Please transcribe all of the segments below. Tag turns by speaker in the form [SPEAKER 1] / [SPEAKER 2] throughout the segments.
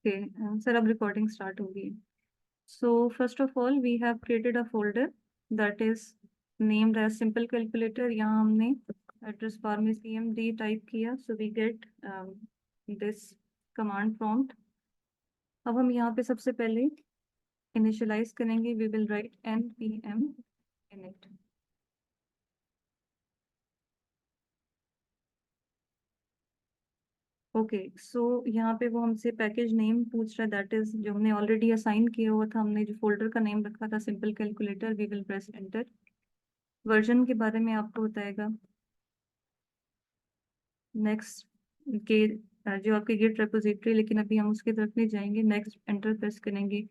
[SPEAKER 1] Okay sir, अब recording start होगी। So first of all we have created a folder that is named as simple calculator. यहाँ हमने address bar में cmd type किया, so we get this command prompt. अब हम यहाँ पे सबसे पहले इनिशियलाइज करेंगे। We will write npm init। Okay so यहाँ पे वो हमसे पैकेज नेम पूछ रहा है, दैट इज जो हमने ऑलरेडी असाइन किया हुआ था। हमने जो फोल्डर का नेम रखा था simple calculator. We will press enter. Version के बारे में आपको बताएगा। नेक्स्ट के जो आपकी गिट रेपोजिटरी, लेकिन अभी हम उसकी तरफ नहीं जाएंगे। नेक्स्ट एंटर प्रेस करेंगे।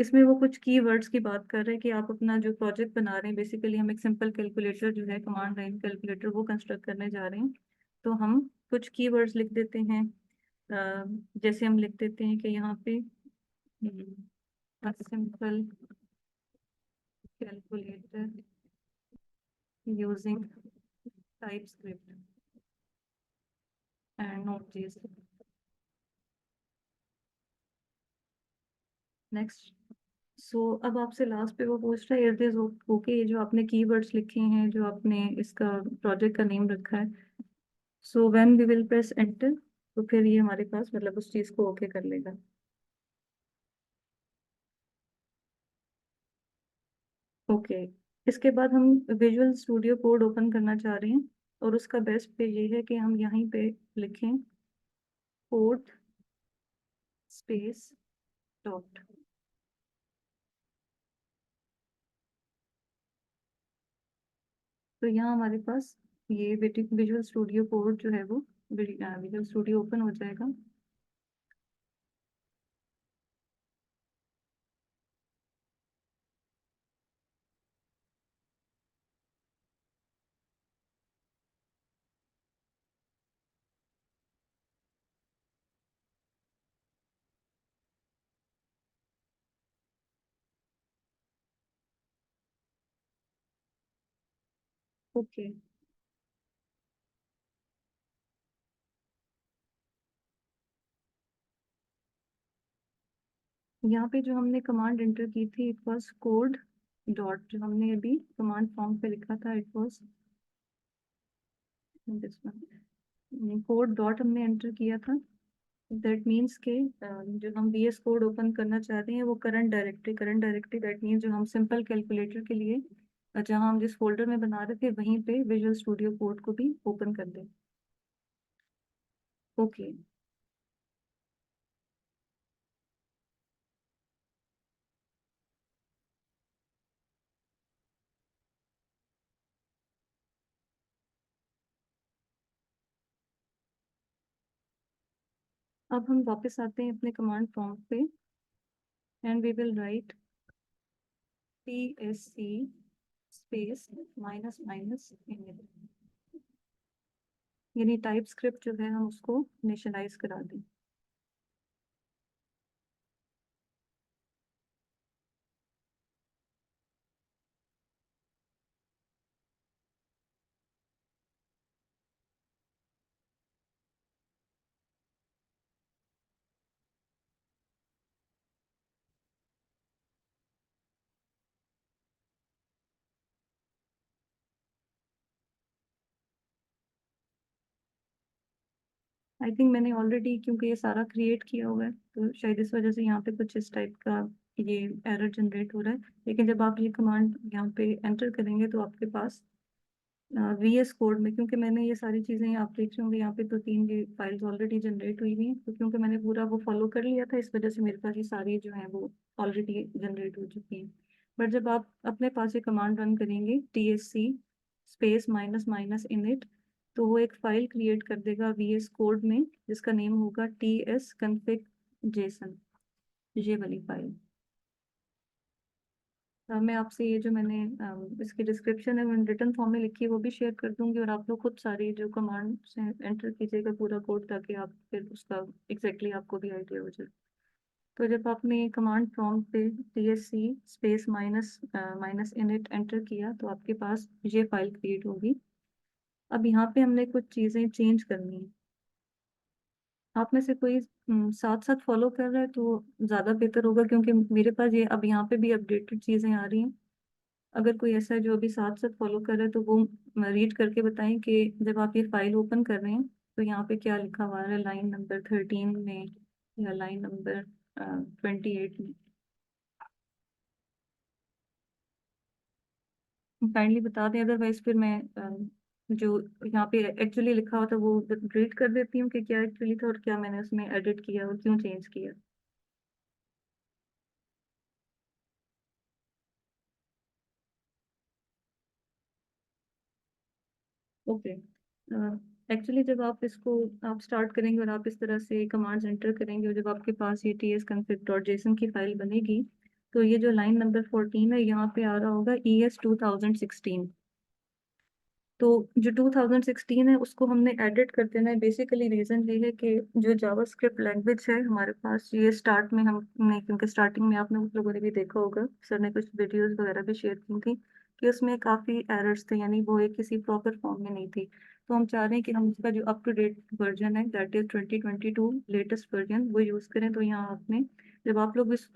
[SPEAKER 1] इसमें वो कुछ कीवर्ड्स की बात कर रहे हैं कि आप अपना जो प्रोजेक्ट बना रहे हैं, बेसिकली हम एक सिंपल कैलकुलेटर जो है कमांड लाइन कैलकुलेटर वो कंस्ट्रक्ट करने जा रहे हैं। तो हम कुछ कीवर्ड्स लिख देते हैं। जैसे हम लिख देते हैं कि यहाँ पे simple calculator using typescript and नोट.js। नेक्स्ट। सो अब आपसे लास्ट पे वो पूछ रहा है इज दिस ओके, ये जो आपने कीवर्ड्स लिखे हैं, जो आपने इसका प्रोजेक्ट का नेम रखा है। So when we will press enter, तो फिर ये हमारे पास मतलब उस चीज को ओके कर लेगा। ओके इसके बाद हम विजुअल स्टूडियो कोड ओपन करना चाह रहे हैं, और उसका बेस्ट पे ये है कि हम यहीं पे लिखें कोड स्पेस डॉट। तो यहाँ हमारे पास ये विजुअल स्टूडियो कोड जो है वो विजुअल स्टूडियो ओपन हो जाएगा। ओके यहाँ पे जो हमने कमांड एंटर की थी, इट वाज कोड डॉट। जो हमने अभी कमांड फॉर्म पे लिखा था, it was this one. Code dot हमने एंटर किया था। दैट मीन्स के जो हम VS कोड ओपन करना चाहते हैं वो करंट डायरेक्टरी दैट मीन्स जो हम सिंपल कैलकुलेटर के लिए जहाँ हम जिस फोल्डर में बना रहे थे वहीं पे विजुअल स्टूडियो कोड को भी ओपन कर दें। ओके अब हम वापस आते हैं अपने कमांड प्रॉम्प्ट पे, and we will write TSC space minus minus init। यानी टाइप स्क्रिप्ट जो है हम उसको इनिशियलाइज करा दें। आई थिंक मैंने ऑलरेडी, क्योंकि ये सारा क्रिएट किया हुआ है, तो शायद इस वजह से यहाँ पे कुछ इस टाइप का ये एरर जनरेट हो रहा है। लेकिन जब आप ये कमांड यहाँ पे एंटर करेंगे तो आपके पास VS कोड में, क्योंकि मैंने ये सारी चीज़ें आप देख रहे होंगे यहाँ पे तो 3 ये फाइल्स ऑलरेडी जनरेट हुई हुई हैं, तो क्योंकि मैंने पूरा वो फॉलो कर लिया था, इस वजह से मेरे पास ये सारी जो है वो ऑलरेडी जनरेट हो चुकी हैं। बट जब आप अपने पास ये कमांड रन करेंगे TSC space minus minus init, तो वो एक फाइल क्रिएट कर देगा VS कोड में जिसका नेम होगा tsconfig.json, ये वाली फाइल। मैं आपसे ये जो मैंने इसकी डिस्क्रिप्शन है मैंने रिटर्न फॉर्म में लिखी है वो भी शेयर कर दूंगी, और आप लोग खुद सारी जो कमांड से एंटर कीजिएगा पूरा कोड, ताकि आप फिर उसका एग्जैक्टली आपको भी आइडिया हो जाए। तो जब आपने कमांड प्रॉम्प्ट पे TSC space minus minus init enter किया तो आपके पास ये फाइल क्रिएट होगी। अब यहाँ पे हमने कुछ चीज़ें चेंज करनी है। आप में से कोई साथ साथ फॉलो कर रहा है तो ज़्यादा बेहतर होगा, क्योंकि मेरे पास ये अब यहाँ पे भी अपडेटेड चीज़ें आ रही हैं। अगर कोई ऐसा है जो अभी साथ साथ फॉलो कर रहा है तो वो रीड करके बताएं कि जब आप ये फाइल ओपन कर रहे हैं तो यहाँ पे क्या लिखा हुआ है लाइन नंबर 13 में या लाइन नंबर 28 में। काइंडली बता दें, अदरवाइज फिर मैं जो यहाँ पे एक्चुअली लिखा हुआ था वो रीड कर देती हूँ कि क्या एक्चुअली था और क्या मैंने उसमें एडिट किया और क्यों चेंज किया। ओके। एक्चुअली जब आप इसको आप स्टार्ट करेंगे और आप इस तरह से कमांड्स एंटर करेंगे और जब आपके पास ये tsconfig.json की फाइल बनेगी तो ये जो लाइन नंबर 14 है यहाँ पे आ रहा होगा ES 2016। तो जो 2016 है उसको हमने एडिट कर देना है। बेसिकली रीजन ये है कि जो जावास्क्रिप्ट लैंग्वेज है हमारे पास, ये स्टार्ट में हमने, क्योंकि स्टार्टिंग में आपने उस लोगों ने भी देखा होगा, सर ने कुछ वीडियोस वगैरह भी शेयर की थी कि उसमें काफी एरर्स थे, यानी वो एक किसी प्रॉपर फॉर्म में नहीं थी। तो हम चाह रहे हैं कि हम उसका जो अप टू डेट वर्जन है दैट इज 2022 लेटेस्ट वर्जन वो यूज करें। तो यहाँ आपने, जब आप लोग इस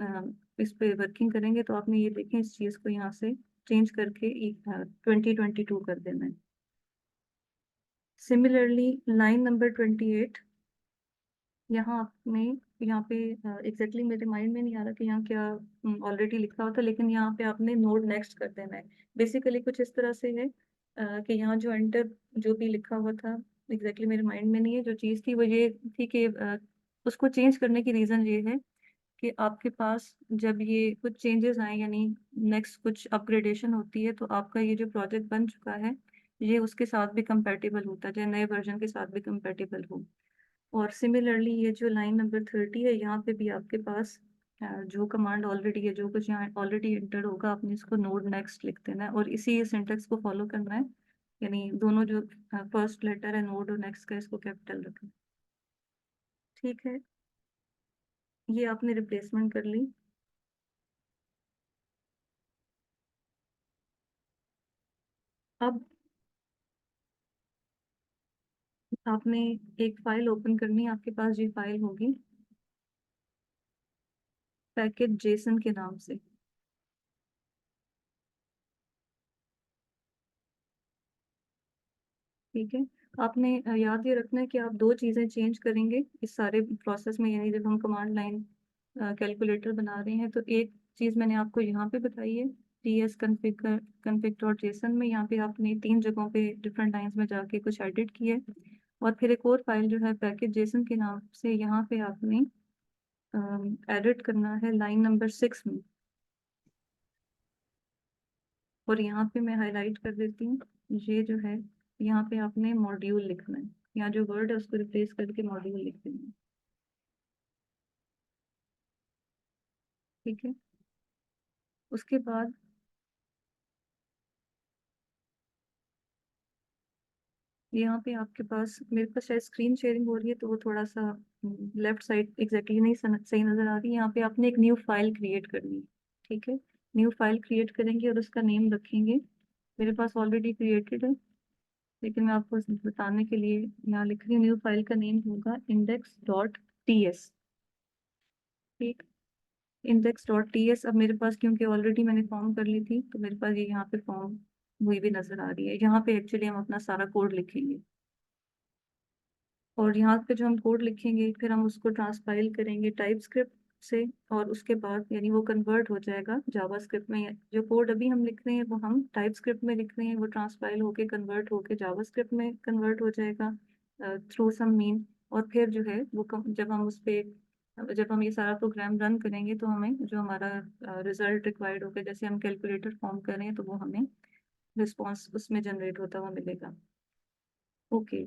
[SPEAKER 1] पे वर्किंग करेंगे तो आपने ये देखें इस चीज को यहाँ से चेंज करके 2022 कर देना है। सिमिलरली लाइन नंबर 28, यहाँ आपने, यहाँ पे एग्जैक्टली मेरे माइंड में नहीं आ रहा कि यहाँ क्या ऑलरेडी लिखा हुआ था, लेकिन यहाँ पे आपने नोड नेक्स्ट कर देना है। बेसिकली कुछ इस तरह से है कि यहाँ जो एंटर जो भी लिखा हुआ था, एग्जैक्टली मेरे माइंड में नहीं है। जो चीज़ थी वो ये थी कि उसको चेंज करने की रीज़न ये है कि आपके पास जब ये कुछ चेंजेस आए, यानी नेक्स्ट कुछ अपग्रेडेशन होती है, तो आपका ये जो प्रोजेक्ट बन चुका है ये उसके साथ भी कंपैटिबल होता है, चाहे नए वर्जन के साथ भी कंपैटिबल हो। और सिमिलरली ये जो लाइन नंबर 30 है यहाँ पे भी आपके पास जो कमांड ऑलरेडी है, जो कुछ यहाँ ऑलरेडी एंटर होगा, आपने इसको नोड नेक्स्ट लिख देना है और इसी सिंटेक्स को फॉलो करना है। यानी दोनों जो फर्स्ट लेटर है नोड और नेक्स्ट का, इसको कैपिटल रखें। ठीक है, ये आपने रिप्लेसमेंट कर ली। अब आपने एक फाइल ओपन करनी है, आपके पास ये फाइल होगी पैकेज जेसन के नाम से। ठीक है, आपने याद ये रखना है कि आप दो चीज़ें चेंज करेंगे इस सारे प्रोसेस में, यानी जब हम कमांड लाइन कैलकुलेटर बना रहे हैं तो एक चीज़ मैंने आपको यहाँ पे बताई है tsconfig.json में। यहाँ पे आपने तीन जगहों पे डिफरेंट लाइंस में जाके कुछ एडिट किए, और फिर एक और फाइल जो है पैकेज जेसन के नाम से, यहाँ पे आपने एडिट करना है लाइन नंबर 6 में। और यहाँ पे मैं हाईलाइट कर देती हूँ, ये जो है यहाँ पे आपने मॉड्यूल लिखना है, यहाँ जो वर्ड है उसको रिप्लेस करके मॉड्यूल लिख देना है। ठीक है, उसके बाद यहाँ पे आपके पास, मेरे पास शायद स्क्रीन शेयरिंग हो रही है तो वो थोड़ा सा लेफ्ट साइड एग्जैक्टली नहीं सही नजर आ रही है। यहाँ पे आपने एक न्यू फाइल क्रिएट करनी है। ठीक है, न्यू फाइल क्रिएट करेंगे और उसका नेम रखेंगे, मेरे पास ऑलरेडी क्रिएटेड है लेकिन मैं आपको बताने के लिए यहाँ लिख रही हूँ। न्यू फाइल का नेम होगा index.ts। ठीक, index.ts। अब मेरे पास क्योंकि ऑलरेडी मैंने फॉर्म कर ली थी तो मेरे पास ये यहाँ पे फॉर्म हुई भी नजर आ रही है। यहाँ पे एक्चुअली हम अपना सारा कोड लिखेंगे और यहाँ पे जो हम कोड लिखेंगे फिर हम उसको ट्रांसपाइल करेंगे टाइप स्क्रिप्ट से, और उसके बाद यानी वो कन्वर्ट हो जाएगा जावा स्क्रिप्ट में। जो कोड अभी हम लिख रहे हैं वो हम टाइप स्क्रिप्ट में लिख रहे हैं, वो ट्रांसपाइल होके कन्वर्ट होके जावा स्क्रिप्ट में कन्वर्ट हो जाएगा थ्रू सम मीन। और फिर जो है वो जब हम उस पे, जब हम ये सारा प्रोग्राम रन करेंगे तो हमें जो हमारा रिजल्ट रिक्वायर्ड होगा, जैसे हम कैलकुलेटर फॉर्म कर रहे हैं तो वो हमें रिस्पॉन्स उसमें जनरेट होता हुआ मिलेगा। ओके,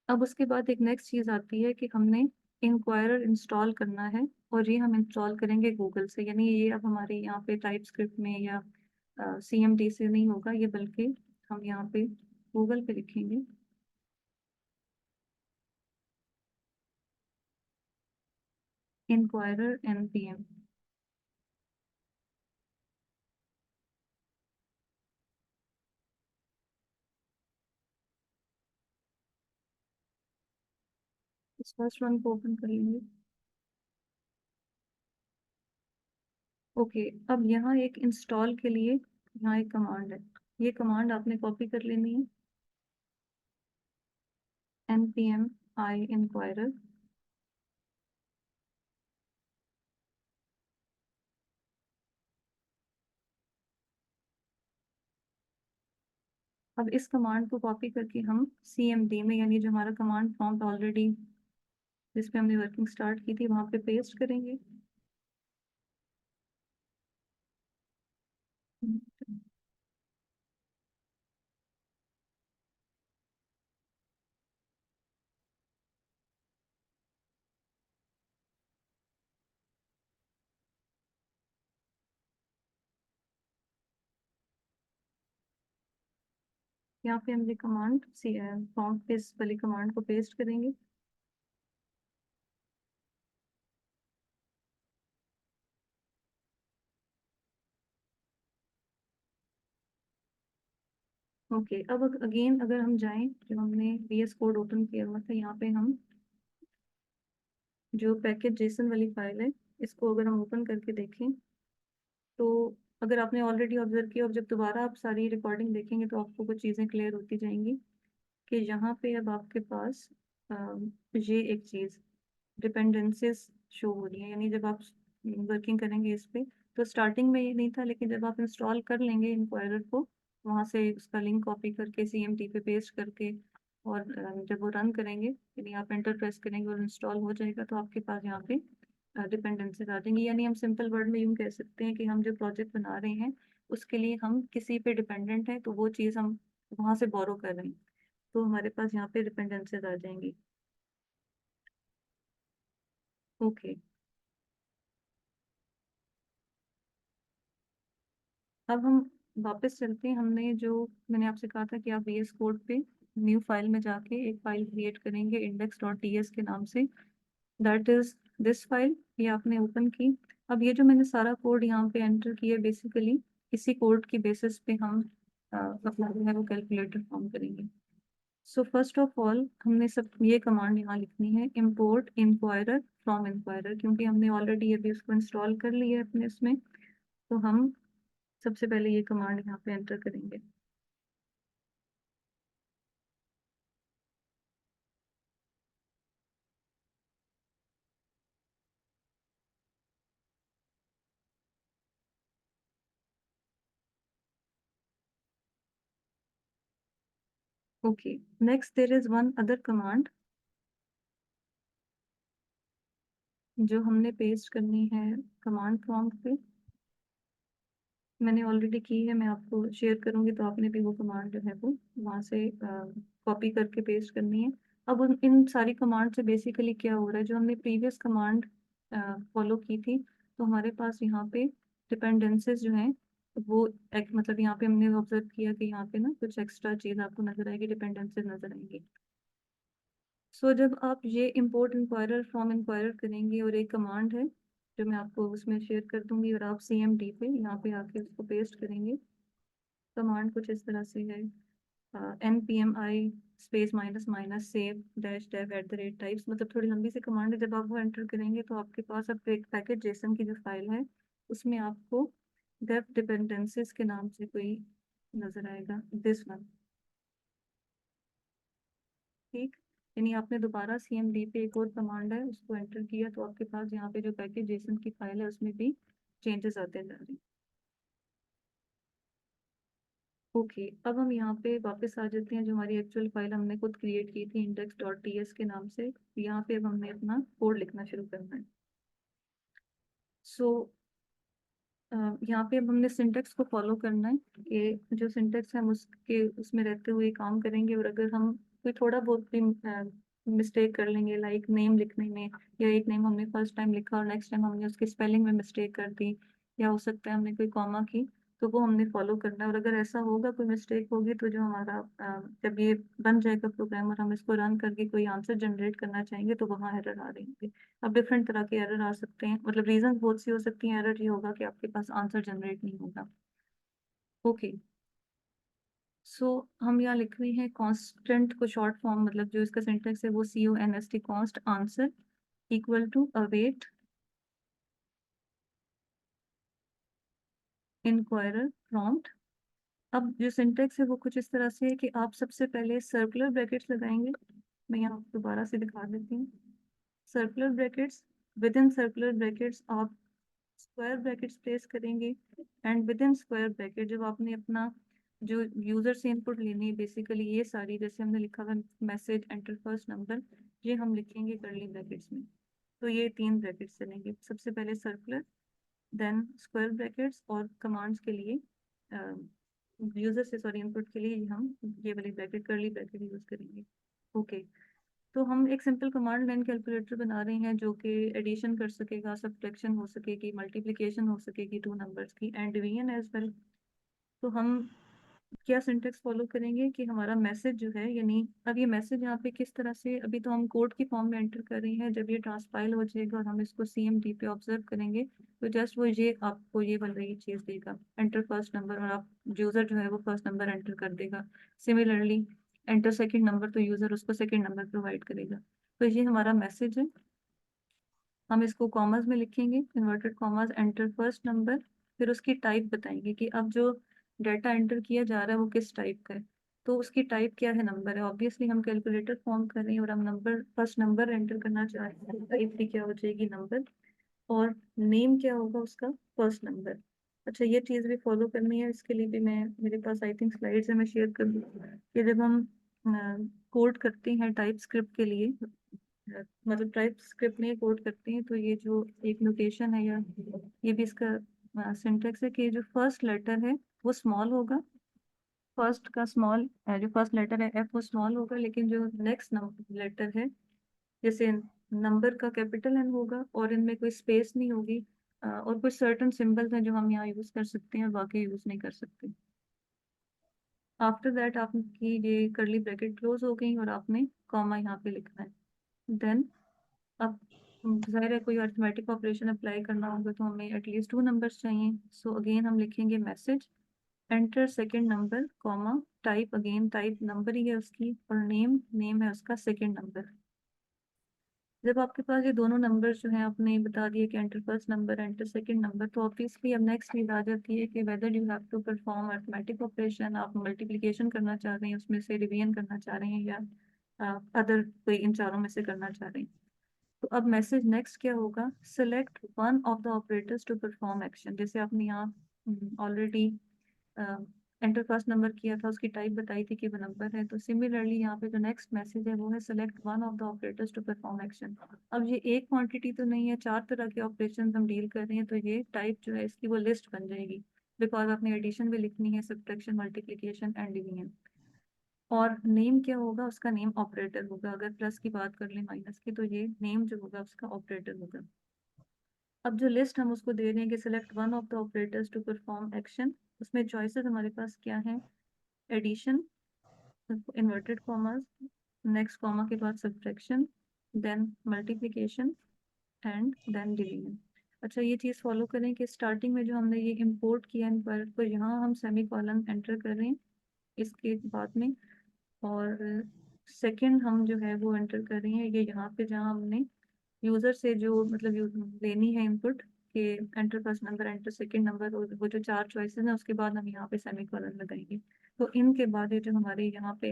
[SPEAKER 1] अब उसके बाद एक नेक्स्ट चीज़ आती है कि हमने इंक्वायरर इंस्टॉल करना है, और ये हम इंस्टॉल करेंगे गूगल से। यानी ये अब हमारे यहाँ पे टाइप स्क्रिप्ट में या CMD से नहीं होगा ये, बल्कि हम यहाँ पे गूगल पे लिखेंगे इंक्वायरर npm। इस फर्स्ट वन को ओपन कर लेंगे। ओके, अब यहाँ एक इंस्टॉल के लिए यहाँ एक कमांड है, ये कमांड आपने कॉपी कर लेनी है, npm i inquirer। अब इस कमांड को कॉपी करके हम cmd में, यानी जो हमारा कमांड प्रॉम्प्ट ऑलरेडी जिस पे हमने वर्किंग स्टार्ट की थी वहां पे पेस्ट करेंगे। यहाँ पे हम ये कमांड प्रॉम्प्ट पे इस वाली कमांड को पेस्ट करेंगे। ओके, अब अगेन अगर हम जाएं, जो हमने VS कोड ओपन किया हुआ था, यहाँ पे हम जो पैकेज जेसन वाली फाइल है इसको अगर हम ओपन करके देखें, तो अगर आपने ऑलरेडी ऑब्जर्व किया और जब दोबारा आप सारी रिकॉर्डिंग देखेंगे तो आपको कुछ चीज़ें क्लियर होती जाएंगी कि यहाँ पे अब आपके पास ये एक चीज़ डिपेंडेंसीज शो हो रही है, यानी जब आप वर्किंग करेंगे इस पे, तो स्टार्टिंग में ये नहीं था, लेकिन जब आप इंस्टॉल कर लेंगे इंक्वायरर को, वहाँ से उसका लिंक कॉपी करके CMD पे पेस्ट करके, और जब वो रन करेंगे, यानी आप एंटर प्रेस करेंगे और इंस्टॉल हो जाएगा, तो आपके पास यहाँ पे डिपेंडेंसीज आ जाएंगी। यानी हम सिंपल वर्ड में यूँ कह सकते हैं कि हम जो प्रोजेक्ट बना रहे हैं उसके लिए हम किसी पे डिपेंडेंट हैं, तो वो चीज़ हम वहाँ से बोरो कर रहे हैं, तो हमारे पास यहाँ पे डिपेंडेंसीज आ जाएंगी। ओके, अब हम वापस चलते हैं। हमने जो मैंने आपसे कहा था कि आप VS कोड पे न्यू फाइल में जाके एक फाइल क्रिएट करेंगे index.ts के नाम से, दैट इज दिस फाइल, ये आपने ओपन की। अब ये जो मैंने सारा कोड यहाँ पे एंटर किया, बेसिकली इसी कोड की बेसिस पे हम अपना जो है वो कैलकुलेटर फॉर्म करेंगे। सो फर्स्ट ऑफ ऑल हमने सब ये कमांड यहाँ लिखनी है, import inquirer from inquirer, क्योंकि हमने ऑलरेडी अभी उसको इंस्टॉल कर लिया है अपने इसमें, तो हम सबसे पहले ये कमांड यहाँ पे एंटर करेंगे। Okay, next there is one other command जो हमने पेस्ट करनी है कमांड प्रॉम्प्ट पे। मैंने ऑलरेडी की है, मैं आपको शेयर करूंगी, तो आपने भी वो कमांड जो है वो वहाँ से कॉपी करके पेस्ट करनी है। अब इन सारी कमांड से बेसिकली क्या हो रहा है, जो हमने प्रीवियस कमांड फॉलो की थी, तो हमारे पास यहाँ पे डिपेंडेंसीज जो हैं वो मतलब यहाँ पे हमने ऑब्जर्व किया कि यहाँ पे ना कुछ एक्स्ट्रा चीज़ आपको नजर आएगी, डिपेंडेंसीज नजर आएंगी। सो जब आप ये import inquirer from inquirer करेंगे, और एक कमांड है जो मैं आपको उसमें शेयर कर दूंगी, और आप CMD पे यहाँ पे आके उसको पेस्ट करेंगे। कमांड कुछ इस तरह से है, npmi space minus minus save dash dev at the rate types, मतलब थोड़ी लंबी सी कमांड है। जब आप वो एंटर करेंगे तो आपके पास अब एक पैकेज जेसन की जो फाइल है उसमें आपको डेव डिपेंडेंसीज के नाम से कोई नजर आएगा, दिस वन। ठीक, यानी आपने दोबारा CMD पे एक और कमांड है उसको एंटर किया, तो आपके पास यहाँ पे जो पैकेज जेसन की फाइल है उसमें भी चेंजेस आते जा रहे हैं। ओके, अब हम यहाँ पे वापस आ जाते हैं, जो हमारी एक्चुअल फाइल हमने खुद क्रिएट की थी index.ts के नाम से। यहाँ पे अब हमने अपना कोड लिखना शुरू करना है। सो यहाँ पे अब हमने सिंटेक्स को फॉलो करना है, कि जो सिंटेक्स है हम उसके उसमें रहते हुए काम करेंगे, और अगर हम कोई थोड़ा बहुत भी मिस्टेक कर लेंगे, लाइक नेम लिखने में, या एक नेम हमने फर्स्ट टाइम लिखा और नेक्स्ट टाइम हमने उसकी स्पेलिंग में मिस्टेक कर दी, या हो सकता है हमने कोई कॉमा की, तो वो हमने फॉलो करना है। और अगर ऐसा होगा, कोई मिस्टेक होगी, तो जो हमारा जब ये बन जाएगा प्रोग्राम और हम इसको रन करके कोई आंसर जनरेट करना चाहेंगे, तो वहाँ एरर आ रही होंगे। अब डिफरेंट तरह के एरर आ सकते हैं, मतलब रीजन बहुत सी हो सकती हैं। एरर ये होगा कि आपके पास आंसर जनरेट नहीं होगा। ओके, हम यहाँ लिख रहे हैं कांस्टेंट को शॉर्ट फॉर्म, मतलब जो इसका सिंटेक्स है वो CONST, const answer equal to await inquirer prompt. अब जो सिंटेक्स है वो कुछ इस तरह से है कि आप सबसे पहले सर्कुलर ब्रैकेट्स लगाएंगे। मैं यहाँ दोबारा से दिखा देती हूँ। Circular brackets, with in circular brackets आप स्क्वायर ब्रैकेट्स प्लेस करेंगे, and with in square bracket जब आपने अपना जो यूजर से इनपुट लेनी है, बेसिकली ये सारी, जैसे हमने लिखा हुआ मैसेज एंटर फर्स्ट नंबर, ये हम लिखेंगे कर्ली ब्रैकेट्स में। तो ये 3 ब्रैकेट्स चलेंगे, सबसे पहले सर्कुलर, देन स्क्वायर ब्रैकेट्स, और कमांड्स के लिए यूजर से सॉरी इनपुट के लिए हम ये वाली ब्रैकेट कर्ली ब्रैकेट यूज करेंगे। ओके, तो हम एक सिंपल कमांड लाइन कैलकुलेटर बना रहे हैं जो कि एडिशन कर सकेगा, सब्ट्रैक्शन हो सकेगी, मल्टीप्लिकेशन हो सकेगी 2 नंबर्स की, एंड डिवीजन एज वेल। तो हम क्या सिंटेक्स फॉलो करेंगे कि हमारा मैसेज जो है, यानी अब ये मैसेज यहाँ पे किस तरह से, अभी तो हम कोड की फॉर्म में एंटर कर रहे हैं, जब ये ट्रांसपाइल हो जाएगा और हम इसको CMD पे ऑब्जर्व करेंगे तो जस्ट वो ये आपको ये बन रही चीज देगा, एंटर फर्स्ट नंबर, और आप यूजर जो है वो फर्स्ट नंबर एंटर कर देगा। सिमिलरली एंटर सेकेंड नंबर, तो यूजर उसको सेकेंड नंबर प्रोवाइड करेगा। तो ये हमारा मैसेज है। हम इसको कॉमर्स में लिखेंगे, inverted commas, enter first number, फिर उसकी टाइप बताएंगे कि अब जो डाटा एंटर किया जा रहा है वो किस टाइप का है। तो उसकी टाइप क्या है, नंबर है। ऑब्वियसली हम कैलकुलेटर फॉर्म कर रहे हैं और हम नंबर, फर्स्ट नंबर एंटर करना चाह रहे हैं, टाइप भी क्या हो जाएगी, नंबर। और नेम क्या होगा उसका, फर्स्ट नंबर। अच्छा, ये चीज़ भी फॉलो करनी है, इसके लिए भी मैं, मेरे पास आई थिंक स्लाइड्स है, मैं शेयर कर दूँ कि जब हम कोड करते हैं टाइप स्क्रिप्ट के लिए, मतलब टाइप स्क्रिप्ट में कोड करते हैं, तो ये जो एक नोटेशन है, या ये भी इसका सिंटेक्स है कि जो फर्स्ट लेटर है वो स्मॉल होगा, फर्स्ट का स्मॉल, जो फर्स्ट लेटर है F वो स्मॉल होगा, लेकिन जो नेक्स्ट लेटर है, जैसे नंबर का कैपिटल N होगा, और इनमें कोई स्पेस नहीं होगी, और कुछ सर्टन सिंबल्स हैं जो हम यहाँ यूज कर सकते हैं और बाकी यूज नहीं कर सकते। आफ्टर दैट आपकी ये कर्ली ब्रैकेट क्लोज हो गई और आपने कॉमा यहाँ पे लिखना है। देन अब जाहिर है कोई अरिथमेटिक ऑपरेशन अप्लाई करना होगा तो हमें एटलीस्ट 2 नंबर्स चाहिए। सो अगेन हम लिखेंगे message enter second number, comma, type, again type number ही है उसकी, और नेम, नेम है उसका सेकेंड नंबर। जब आपके पास ये दोनों नंबर जो हैं, आपने बता दिए कि enter first number, enter second number, तो ऑब्वियसली अब नेक्स्ट चीज आ जाती है कि whether you have to perform arithmetic operation, आप मल्टीप्लिकेशन करना चाह रहे हैं, उसमें से डिवीजन करना चाह रहे हैं, या अदर कोई इन चारों में से करना चाह रहे हैं। तो अब मैसेज नेक्स्ट क्या होगा, select one of the operators to perform action. जैसे आपने यहाँ ऑलरेडी एंटर फर्स्ट नंबर किया था, उसकी टाइप बताई थी कि वो नंबर है, तो सिमिलरली यहाँ पे जो नेक्स्ट मैसेज है वो है select one of the operators to perform action. अब ये एक क्वांटिटी तो नहीं है, 4 तरह के ऑपरेशन हम डील कर रहे हैं, तो ये टाइप जो है इसकी वो लिस्ट बन जाएगी, बिकॉज आपने एडिशन भी लिखनी है, सब्ट्रैक्शन, मल्टीप्लिकेशन एंड डिवीजन। और नेम क्या होगा, उसका नेम ऑपरेटर होगा, अगर प्लस की बात कर ले माइनस की, तो ये नेम जो होगा उसका ऑपरेटर होगा। अब जो लिस्ट हम उसको दे रहे हैं कि select one of the operators to perform action, उसमें चॉइसेस हमारे पास क्या है, addition, inverted commas, next comma के बाद subtraction, then multiplication and then division. अच्छा, ये चीज़ फॉलो करें कि स्टार्टिंग में जो हमने ये इंपोर्ट किया इन पर, तो यहाँ हम सेमी कॉलन एंटर कर रहे हैं इसके बाद में, और सेकंड हम जो है वो एंटर कर रहे हैं ये यहाँ पे, जहाँ हमने यूजर से जो मतलब लेनी है इनपुट कि enter first number, enter second number, और वो जो 4 चॉइसेस हैं उसके बाद हम यहाँ पे सेमीकोलन लगाएंगे। तो इनके बाद ये जो हमारे यहाँ पे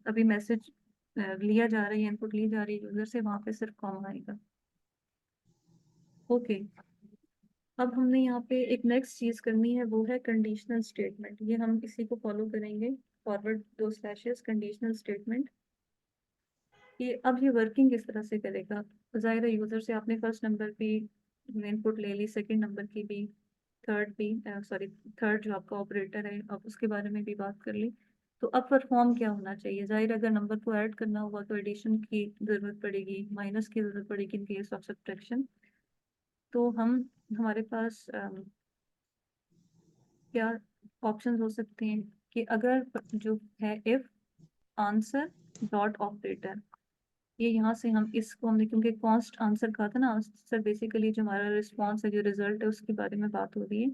[SPEAKER 1] अभी मैसेज लिया जा रही है, इनपुट ली जा रही है यूजर से, वहाँ पे सिर्फ कॉमा आएगा। ओके, अब हमने यहाँ पे एक नेक्स्ट चीज करनी है, वो है कंडीशनल स्टेटमेंट। ये हम इसी को फॉलो करेंगे, फॉरवर्ड 2 स्लैशेस कंडीशनल स्टेटमेंट। कि अब ये वर्किंग किस तरह से करेगा। जाहिर है यूजर से आपने फर्स्ट नंबर की इनपुट ले ली, सेकंड नंबर की भी, थर्ड भी, सॉरी थर्ड जो आपका ऑपरेटर है, अब उसके बारे में भी बात कर ली। तो अब परफॉर्म क्या होना चाहिए, जाहिर है अगर नंबर को ऐड करना होगा तो एडिशन की जरूरत पड़ेगी, माइनस की जरूरत पड़ेगी इन केस ऑफ सब्ट्रैक्शन। तो हम, हमारे पास क्या ऑप्शंस हो सकते हैं कि अगर जो है इफ आंसर डॉट ऑपरेटर, ये यहाँ से हम इसको, हमने क्योंकि कॉन्स्ट आंसर कहा था ना, आंसर बेसिकली जो हमारा रिस्पॉन्स है, जो रिजल्ट है, उसके बारे में बात हो रही है,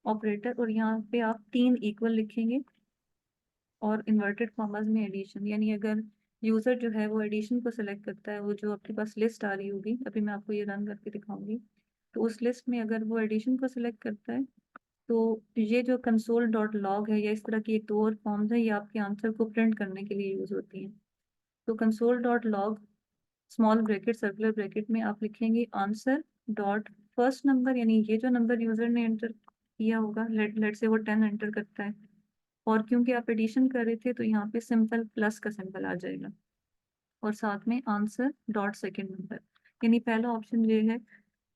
[SPEAKER 1] ऑपरेटर। और यहाँ पे आप 3 इक्वल लिखेंगे, और इन्वर्टेड कॉमास में एडिशन, यानी अगर यूजर जो है वो एडिशन को सिलेक्ट करता है, वो जो आपके पास लिस्ट आ रही होगी, अभी मैं आपको ये रन करके दिखाऊंगी, तो उस लिस्ट में अगर वो एडिशन को सिलेक्ट करता है, तो ये जो कंसोल डॉट लॉग है या इस तरह की एक दो और फॉर्म्स है, ये आपके आंसर को प्रिंट करने के लिए यूज होती हैं। तो console dot log small bracket circular bracket में आप लिखेंगे आंसर डॉट फर्स्ट नंबर, यानी ये जो नंबर यूजर ने एंटर किया होगा, लेट से वो 10 एंटर करता है, और क्योंकि आप एडिशन कर रहे थे तो यहाँ पे सिंपल प्लस का सिंबल आ जाएगा, और साथ में आंसर डॉट सेकेंड नंबर। यानी पहला ऑप्शन ये है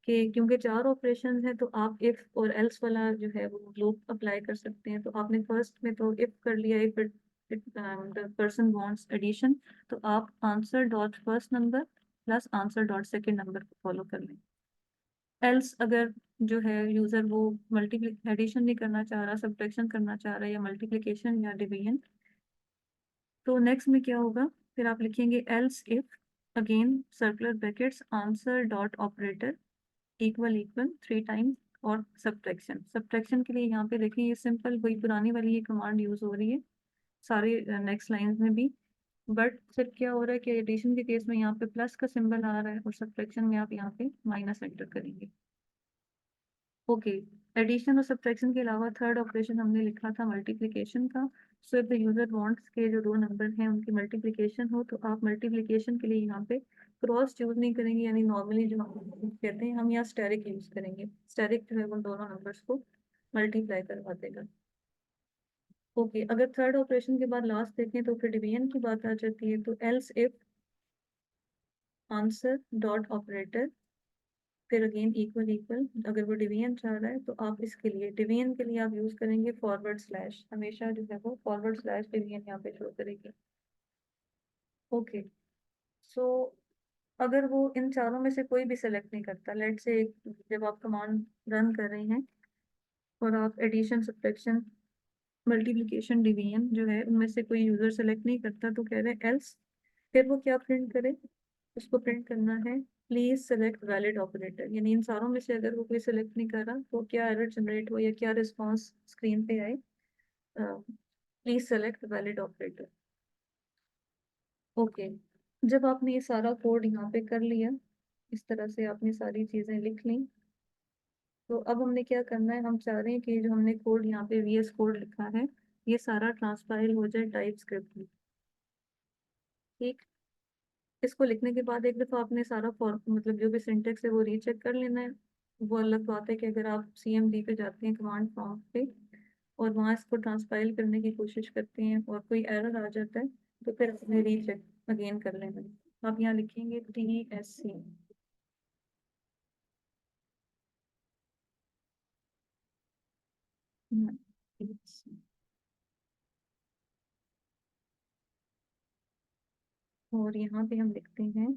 [SPEAKER 1] कि क्योंकि चार ऑपरेशन है तो आप इफ और एल्स वाला जो है वो लूप अप्लाई कर सकते हैं। तो आपने फर्स्ट में तो इफ कर लिया, if the person wants addition, तो आप answer dot first number plus answer dot second number को फॉलो कर लें। एल्स अगर जो है यूजर वो मल्टीप्ली एडिशन नहीं करना चाह रहा, सब्ट्रैक्शन करना चाह रहा है, या मल्टीप्लिकेशन या डिवीजन, तो नेक्स्ट में क्या होगा, फिर आप लिखेंगे else if again circular brackets answer dot operator equal equal 3 times, और सब्ट्रैक्शन। सब्ट्रैक्शन के लिए यहाँ पे देखिए ये सिंपल वही पुरानी वाली ये कमांड यूज हो रही है सारे नेक्स्ट लाइंस में भी, बट सिर्फ क्या हो रहा है कि एडिशन के केस में यहाँ पे प्लस का सिंबल आ रहा है, और सब्ट्रैक्शन में आप यहाँ पे माइनस एंटर करेंगे। ओके, एडिशन और सब्ट्रैक्शन के अलावा थर्ड ऑपरेशन हमने लिखा था मल्टीप्लिकेशन का। So if the user wants के जो दो नंबर हैं उनकी मल्टीप्लिकेशन हो, तो आप मल्टीप्लिकेशन के लिए यहाँ पे क्रॉस यूज नहीं करेंगे, यानी नॉर्मली जो हम कहते हैं हम यहाँ स्टेरिक यूज करेंगे। स्टेरिक जो है वो दोनों नंबर्स को मल्टीप्लाई करवा देगा। ओके, अगर थर्ड ऑपरेशन के बाद लास्ट देखें तो फिर डिवीजन की बात आ जाती है। तो else if answer dot operator फिर अगेन इक्वल इक्वल, अगर वो डिवीजन चाह रहा है तो आप इसके लिए डिवीजन के लिए आप यूज करेंगे फॉरवर्ड स्लैश, हमेशा जो है वो फॉरवर्ड स्लैश डिवीजन यहाँ पे शो करेगी। ओके, सो अगर वो इन चारों में से कोई भी सेलेक्ट नहीं करता, लेट से जब आप कमांड रन कर रहे हैं और आप एडिशन सब्ट्रैक्शन मल्टीप्लिकेशन डिवीजन जो है उनमें से कोई यूजर सेलेक्ट नहीं करता, तो कह रहे हैं एल्स, फिर वो क्या प्रिंट करे, उसको प्रिंट करना है प्लीज सेलेक्ट वैलिड ऑपरेटर। यानी इन सारों में से अगर वो कोई सेलेक्ट नहीं कर रहा तो क्या एरर जनरेट हो या क्या रिस्पॉन्स स्क्रीन पे आए, please select valid operator. Okay, जब आपने ये सारा कोड यहाँ पे कर लिया, इस तरह से आपने सारी चीजें लिख ली, तो अब हमने क्या करना है, हम चाह रहे हैं कि जो हमने कोड यहाँ पे वीएस कोड लिखा है ये सारा ट्रांसपाइल हो जाए टाइप स्क्रिप्ट में। ठीक, इसको लिखने के बाद एक दफा आपने सारा फॉर मतलब जो भी सिंटेक्स है वो रीचेक कर लेना है। वो अलग बात है कि अगर आप सीएमडी पे जाते हैं कमांड प्रॉम्प्ट पे और वहाँ इसको ट्रांसपाइल करने की कोशिश करते हैं और कोई एरर आ जाता है, तो फिर अपने रीचेक अगेन कर लेना। आप यहाँ लिखेंगे TSC। और यहाँ पे हम लिखते हैं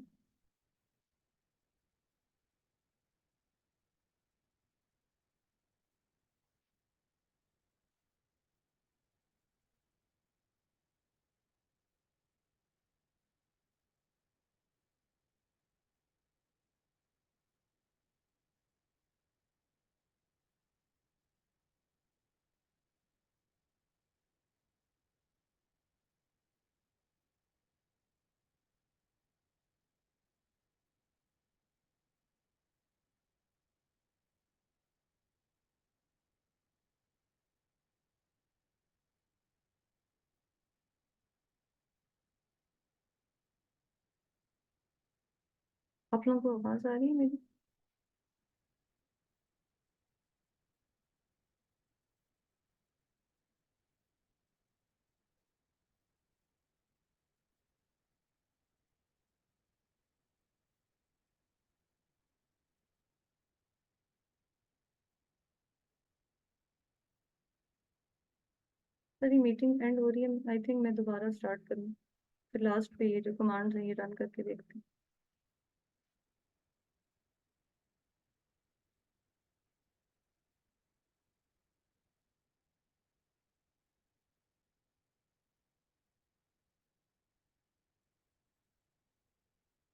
[SPEAKER 1] आप लोगों को आवाज आ रही है मेरी? सर ये मीटिंग एंड हो रही है, आई थिंक मैं दोबारा स्टार्ट करूँ, फिर लास्ट पे ये जो कमांड है ये रन करके देखते हैं।